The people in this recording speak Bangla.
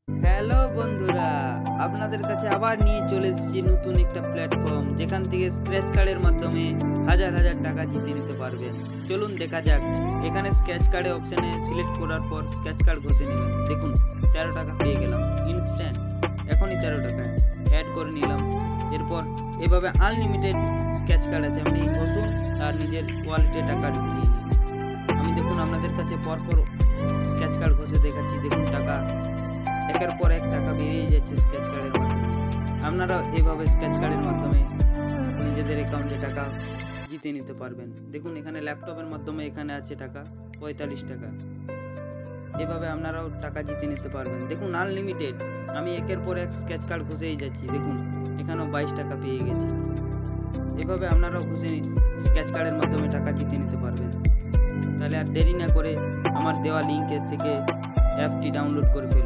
হ্যালো বন্ধুরা, আপনাদের কাছে আবার নিয়ে চলে এসেছি নতুন একটা প্ল্যাটফর্ম যেখান থেকে স্ক্র্যাচ কার্ডের মাধ্যমে হাজার হাজার টাকা জিতে নিতে পারবেন। চলুন দেখা যাক। এখানে স্ক্র্যাচ কার্ডে অপশানে সিলেক্ট করার পর স্ক্র্যাচ কার্ড ঘষে নেবেন। দেখুন 13 টাকা পেয়ে গেলাম ইনস্ট্যান্ট, এখনই 13 টাকায় অ্যাড করে নিলাম। এরপর এভাবে আনলিমিটেড স্ক্র্যাচ কার্ড আছে, আপনি ঘষুন আর নিজের ওয়ালেটে টাকা ঢুকিয়ে নিন। আমি দেখুন আপনাদের কাছে পরপর স্ক্র্যাচ কার্ড ঘষে দেখাচ্ছি। দেখুন টাকা একের পর এক টাকা বেরিয়ে যাচ্ছে স্ক্র্যাচ কার্ডের মাধ্যমে। আপনারাও এভাবে স্ক্র্যাচ কার্ডের মাধ্যমে নিজেদের অ্যাকাউন্টে টাকা জিতে নিতে পারবেন। দেখুন এখানে ল্যাপটপের মাধ্যমে এখানে আছে টাকা 45 টাকা। এভাবে আপনারাও টাকা জিতে নিতে পারবেন। দেখুন আনলিমিটেড, আমি একের পর এক স্ক্র্যাচ কার্ড ঘষেই যাচ্ছি। দেখুন এখানেও 22 টাকা পেয়ে গেছি। এভাবে আপনারাও ঘষে স্ক্র্যাচ কার্ডের মাধ্যমে টাকা জিতে নিতে পারবেন। তাহলে আর দেরি না করে আমার দেওয়া লিঙ্কের থেকে অ্যাপটি ডাউনলোড করে ফেলুন।